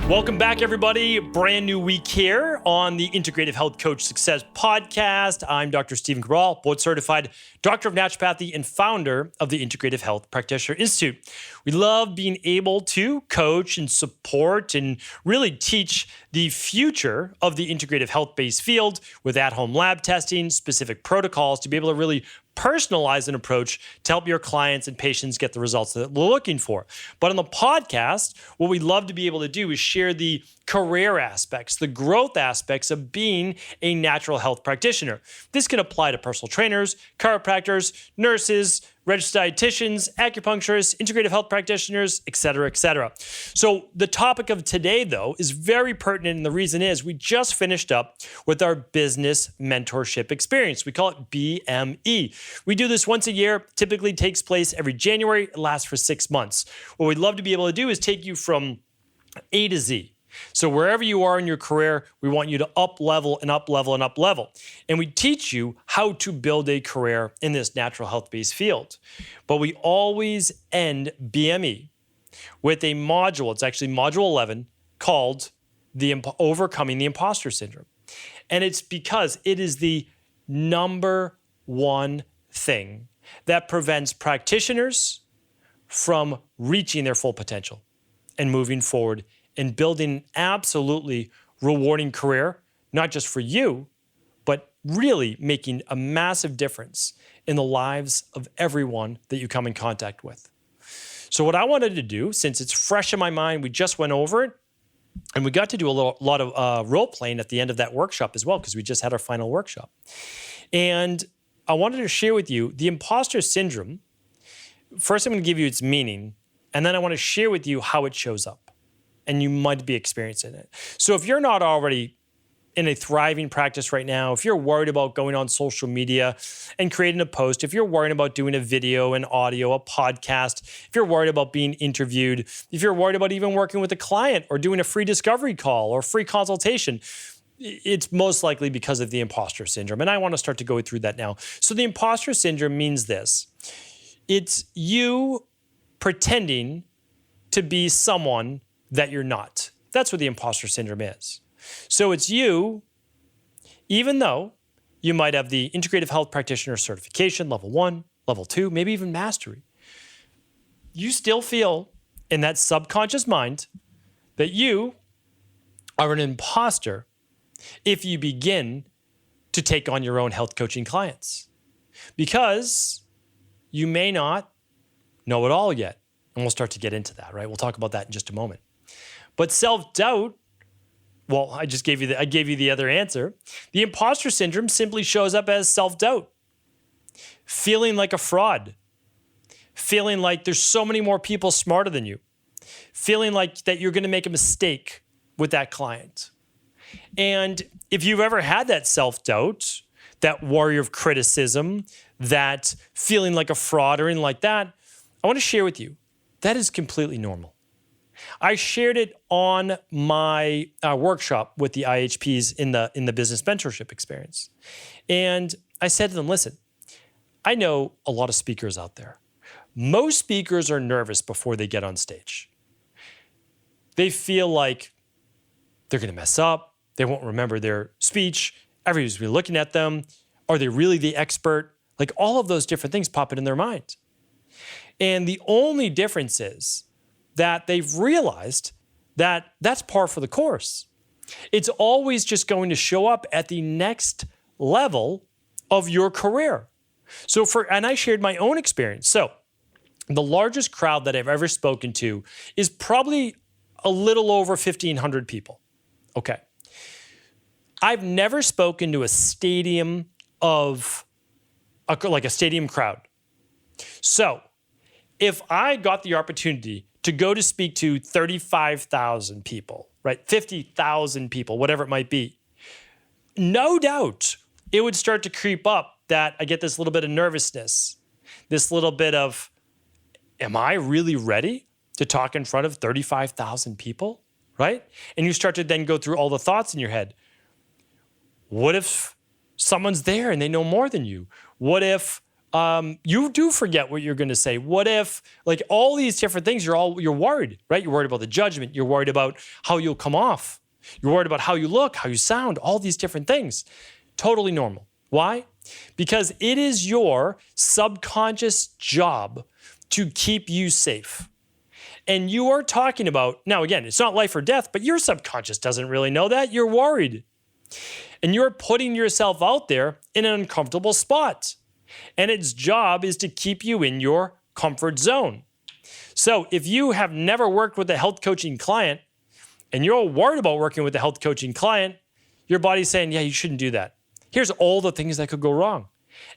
Welcome back, everybody. Brand new week here on the Integrative Health Coach Success Podcast. I'm Dr. Stephen Cabral, board certified doctor of naturopathy and founder of the Integrative Health Practitioner Institute. We love being able to coach and support and really teach the future of the integrative health-based field with at-home lab testing, specific protocols to be able to really personalize an approach to help your clients and patients get the results that they're looking for. But on the podcast, what we love to be able to do is share the career aspects, the growth aspects of being a natural health practitioner. This can apply to personal trainers, chiropractors, nurses, registered dietitians, acupuncturists, integrative health practitioners, et cetera, et cetera. So the topic of today, though, is very pertinent, and the reason is we just finished up with our Business Mentorship Experience. We call it BME. We do this once a year, typically takes place every January, it lasts for 6 months. What we'd love to be able to do is take you from A to Z. So wherever you are in your career, we want you to up level and up level and up level. And we teach you how to build a career in this natural health-based field. But we always end BME with a module, it's actually module 11, called Overcoming the Imposter Syndrome. And it's because it is the number one thing that prevents practitioners from reaching their full potential and moving forward and building an absolutely rewarding career, not just for you, but really making a massive difference in the lives of everyone that you come in contact with. So what I wanted to do, since it's fresh in my mind, we just went over it, and we got to do a lot of role playing at the end of that workshop as well, because we just had our final workshop. And I wanted to share with you the imposter syndrome. First, I'm going to give you its meaning, and then I want to share with you how it shows up. And you might be experiencing it. So if you're not already in a thriving practice right now, if you're worried about going on social media and creating a post, if you're worried about doing a video, an audio, a podcast, if you're worried about being interviewed, if you're worried about even working with a client or doing a free discovery call or free consultation, it's most likely because of the imposter syndrome. And I want to start to go through that now. So the imposter syndrome means this. It's you pretending to be someone that you're not. That's what the imposter syndrome is. So it's you, even though you might have the Integrative Health Practitioner certification, level 1, level 2, maybe even mastery, you still feel in that subconscious mind that you are an imposter if you begin to take on your own health coaching clients. Because you may not know it all yet. And we'll start to get into that, right? We'll talk about that in just a moment. But self-doubt, well, I gave you the other answer. The imposter syndrome simply shows up as self-doubt. Feeling like a fraud. Feeling like there's so many more people smarter than you. Feeling like that you're going to make a mistake with that client. And if you've ever had that self-doubt, that warrior of criticism, that feeling like a fraud or anything like that, I want to share with you, that is completely normal. I shared it on my workshop with the IHPs in the Business Mentorship Experience. And I said to them, listen, I know a lot of speakers out there. Most speakers are nervous before they get on stage. They feel like they're going to mess up. They won't remember their speech. Everybody's going to be looking at them. Are they really the expert? Like all of those different things pop in their mind. And the only difference is that they've realized that that's par for the course. It's always just going to show up at the next level of your career. And I shared my own experience. So the largest crowd that I've ever spoken to is probably a little over 1,500 people. Okay. I've never spoken to a stadium like a stadium crowd. So if I got the opportunity to go to speak to 35,000 people, right? 50,000 people, whatever it might be, no doubt it would start to creep up that I get this little bit of nervousness, this little bit of, am I really ready to talk in front of 35,000 people, right? And you start to then go through all the thoughts in your head. What if someone's there and they know more than you? What if you do forget what you're going to say. What if, like all these different things, you're worried, right? You're worried about the judgment. You're worried about how you'll come off. You're worried about how you look, how you sound, all these different things. Totally normal. Why? Because it is your subconscious job to keep you safe. And you are talking about, now again, it's not life or death, but your subconscious doesn't really know that. You're worried. And you're putting yourself out there in an uncomfortable spot. And its job is to keep you in your comfort zone. So if you have never worked with a health coaching client and you're worried about working with a health coaching client, your body's saying, yeah, you shouldn't do that. Here's all the things that could go wrong.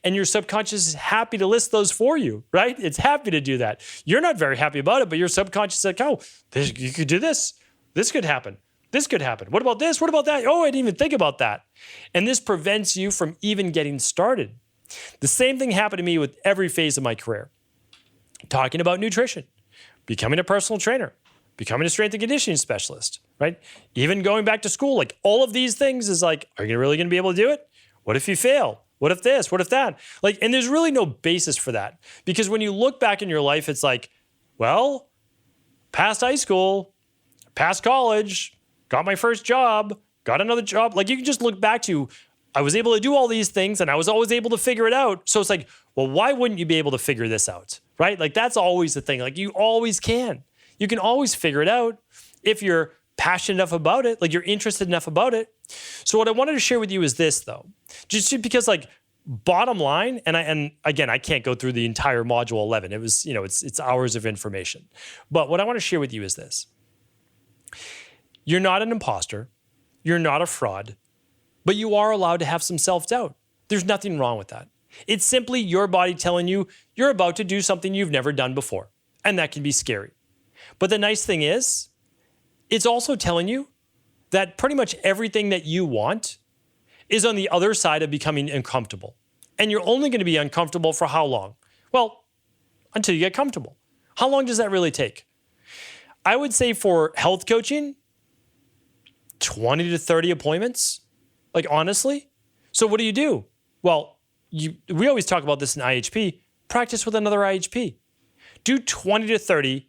And your subconscious is happy to list those for you, right? It's happy to do that. You're not very happy about it, but your subconscious is like, oh, you could do this. This could happen. This could happen. What about this? What about that? Oh, I didn't even think about that. And this prevents you from even getting started. The same thing happened to me with every phase of my career. Talking about nutrition, becoming a personal trainer, becoming a strength and conditioning specialist, right? Even going back to school, like all of these things is like, are you really going to be able to do it? What if you fail? What if this? What if that? Like, and there's really no basis for that. Because when you look back in your life, it's like, well, past high school, past college, got my first job, got another job. Like you can just look back to, I was able to do all these things and I was always able to figure it out. So it's like, well, why wouldn't you be able to figure this out, right? Like that's always the thing. Like you always can. You can always figure it out if you're passionate enough about it, like you're interested enough about it. So what I wanted to share with you is this though, just because like bottom line, and again, I can't go through the entire module 11. It was, it's hours of information. But what I want to share with you is this. You're not an imposter. You're not a fraud. But you are allowed to have some self-doubt. There's nothing wrong with that. It's simply your body telling you you're about to do something you've never done before. And that can be scary. But the nice thing is, it's also telling you that pretty much everything that you want is on the other side of becoming uncomfortable. And you're only going to be uncomfortable for how long? Well, until you get comfortable. How long does that really take? I would say for health coaching, 20 to 30 appointments. Like honestly. So what do? Well, we always talk about this in IHP. Practice with another IHP. Do 20 to 30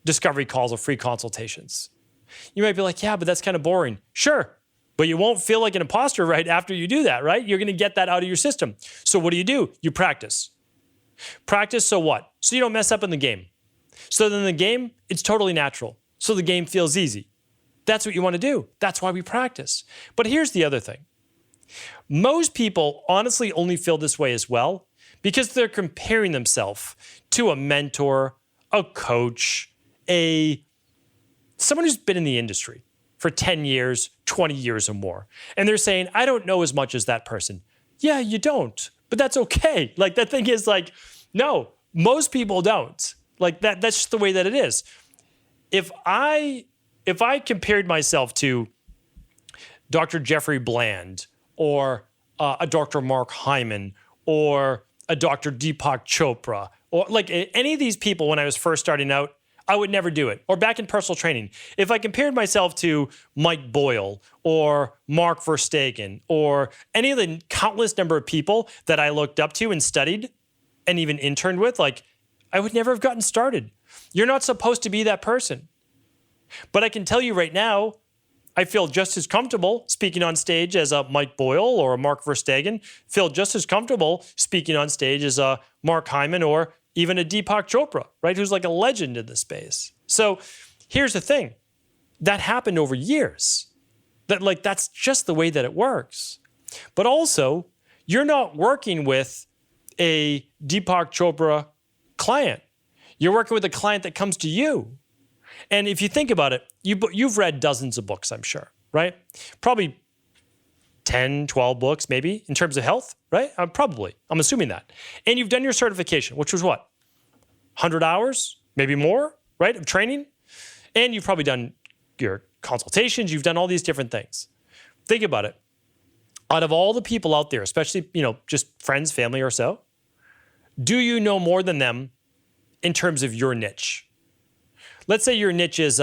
discovery calls or free consultations. You might be like, yeah, but that's kind of boring. Sure, but you won't feel like an imposter right after you do that, right? You're going to get that out of your system. So what do? You practice. Practice so what? So you don't mess up in the game. So then the game, it's totally natural. So the game feels easy. That's what you want to do. That's why we practice. But here's the other thing. Most people honestly only feel this way as well because they're comparing themselves to a mentor, a coach, someone who's been in the industry for 10 years, 20 years or more. And they're saying, I don't know as much as that person. Yeah, you don't, but that's okay. Like the thing is like, no, most people don't. Like that's just the way that it is. If I compared myself to Dr. Jeffrey Bland or a Dr. Mark Hyman or a Dr. Deepak Chopra or like any of these people when I was first starting out, I would never do it. Or back in personal training, if I compared myself to Mike Boyle or Mark Verstegen or any of the countless number of people that I looked up to and studied and even interned with, like I would never have gotten started. You're not supposed to be that person. But I can tell you right now, I feel just as comfortable speaking on stage as a Mike Boyle or a Mark Verstegen, feel just as comfortable speaking on stage as a Mark Hyman or even a Deepak Chopra, right? Who's like a legend in the space. So here's the thing. That happened over years. That's just the way that it works. But also, you're not working with a Deepak Chopra client. You're working with a client that comes to you. And if you think about it, you've read dozens of books, I'm sure, right? Probably 10, 12 books maybe in terms of health, right? Probably. I'm assuming that. And you've done your certification, which was what? 100 hours, maybe more, right, of training? And you've probably done your consultations. You've done all these different things. Think about it. Out of all the people out there, especially, just friends, family or so, do you know more than them in terms of your niche? Let's say your niche is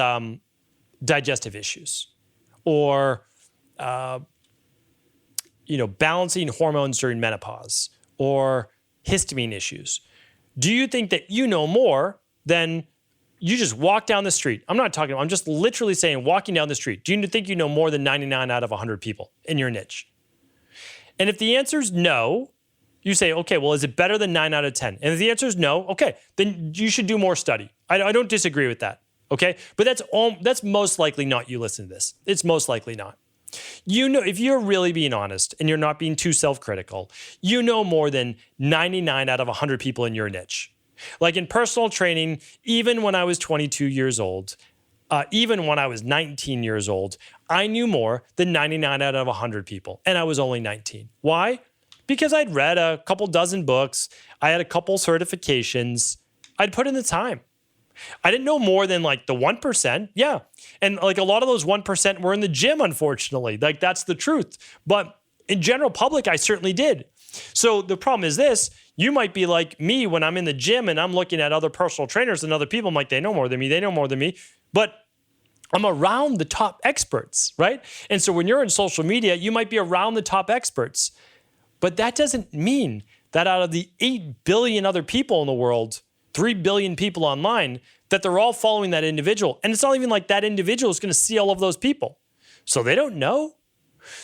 digestive issues or, balancing hormones during menopause or histamine issues? Do you think that you know more than you just walk down the street? I'm just literally saying walking down the street. Do you think you know more than 99 out of 100 people in your niche? And if the answer is no, you say, okay, well, is it better than 9 out of 10? And if the answer is no, okay, then you should do more study. I don't disagree with that, okay? But that's most likely not you listen to this. It's most likely not. You know, if you're really being honest and you're not being too self-critical, you know more than 99 out of 100 people in your niche. Like in personal training, even when I was 22 years old, even when I was 19 years old, I knew more than 99 out of 100 people, and I was only 19. Why? Because I'd read a couple dozen books, I had a couple certifications, I'd put in the time. I didn't know more than like the 1%. Yeah. And like a lot of those 1% were in the gym, unfortunately. Like that's the truth. But in general public, I certainly did. So the problem is this, you might be like me when I'm in the gym and I'm looking at other personal trainers and other people. I'm like, they know more than me. But I'm around the top experts, right? And so when you're in social media, you might be around the top experts. But that doesn't mean that out of the 8 billion other people in the world, 3 billion people online, that they're all following that individual. And it's not even like that individual is going to see all of those people. So they don't know.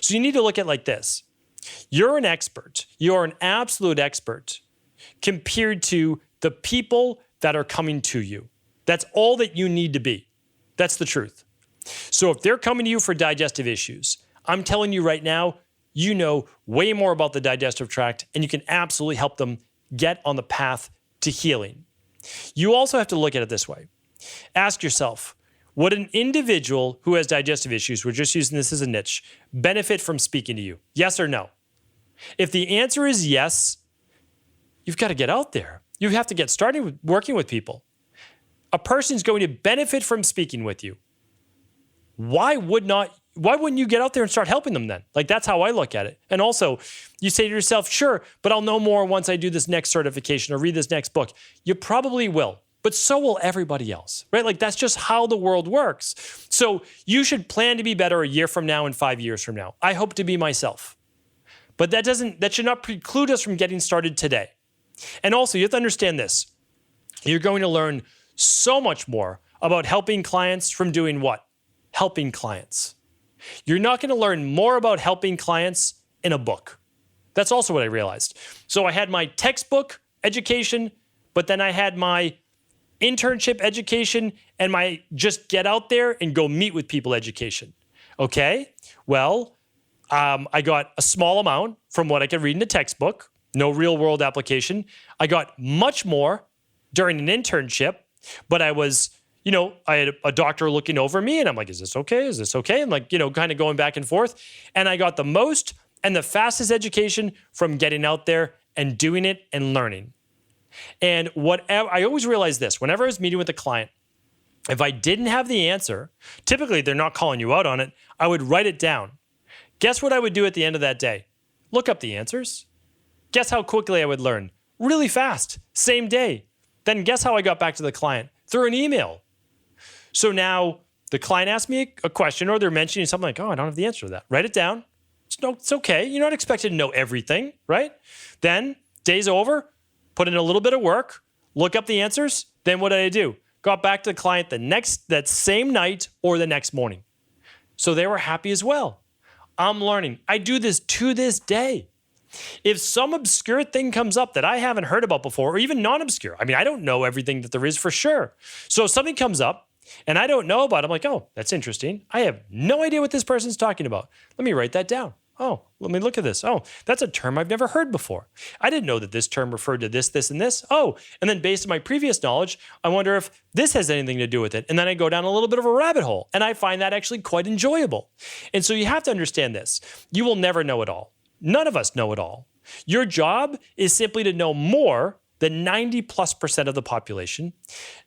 So you need to look at it like this. You're an expert. You're an absolute expert compared to the people that are coming to you. That's all that you need to be. That's the truth. So if they're coming to you for digestive issues, I'm telling you right now, you know way more about the digestive tract and you can absolutely help them get on the path to healing. You also have to look at it this way. Ask yourself, would an individual who has digestive issues, we're just using this as a niche, benefit from speaking to you? Yes or no? If the answer is yes, you've got to get out there. You have to get started with working with people. A person's going to benefit from speaking with you. Why wouldn't you get out there and start helping them then? Like that's how I look at it. And also, you say to yourself, sure, but I'll know more once I do this next certification or read this next book. You probably will, but so will everybody else, right? Like that's just how the world works. So you should plan to be better a year from now and 5 years from now. I hope to be myself. But that should not preclude us from getting started today. And also, you have to understand this. You're going to learn so much more about helping clients from doing what? Helping clients. You're not going to learn more about helping clients in a book. That's also what I realized. So I had my textbook education, but then I had my internship education and my just get out there and go meet with people education. Okay, well, I got a small amount from what I could read in the textbook, no real world application. I got much more during an internship, but I was, I had a doctor looking over me and I'm like, is this okay? Is this okay? And like, kind of going back and forth. And I got the most and the fastest education from getting out there and doing it and learning. And I always realized this, whenever I was meeting with a client, if I didn't have the answer, typically they're not calling you out on it, I would write it down. Guess what I would do at the end of that day? Look up the answers. Guess how quickly I would learn? Really fast, same day. Then guess how I got back to the client? Through an email. So now the client asks me a question or they're mentioning something like, oh, I don't have the answer to that. Write it down. It's okay. You're not expected to know everything, right? Then day's over, put in a little bit of work, look up the answers. Then what did I do? Got back to the client that same night or the next morning. So they were happy as well. I'm learning. I do this to this day. If some obscure thing comes up that I haven't heard about before, or even non-obscure, I don't know everything that there is for sure. So if something comes up and I don't know about it, I'm like, oh, that's interesting. I have no idea what this person's talking about. Let me write that down. Oh, let me look at this. Oh, that's a term I've never heard before. I didn't know that this term referred to this, this, and this. Oh, and then based on my previous knowledge, I wonder if this has anything to do with it. And then I go down a little bit of a rabbit hole, and I find that actually quite enjoyable. And so you have to understand this. You will never know it all. None of us know it all. Your job is simply to know more than 90+% of the population,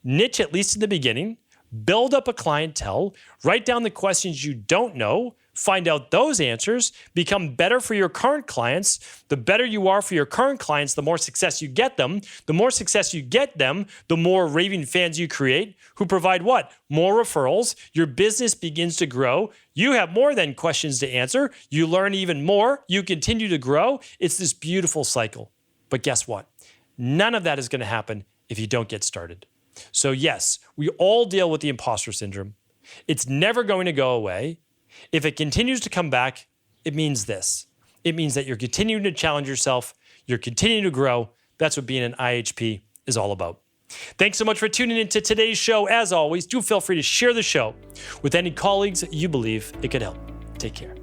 niche at least in the beginning, build up a clientele, write down the questions you don't know, find out those answers, become better for your current clients. The better you are for your current clients, the more success you get them. The more success you get them, the more raving fans you create who provide what? More referrals. Your business begins to grow. You have more than questions to answer. You learn even more. You continue to grow. It's this beautiful cycle. But guess what? None of that is going to happen if you don't get started. So yes, we all deal with the imposter syndrome. It's never going to go away. If it continues to come back, it means this. It means that you're continuing to challenge yourself. You're continuing to grow. That's what being an IHP is all about. Thanks so much for tuning into today's show. As always, do feel free to share the show with any colleagues you believe it could help. Take care.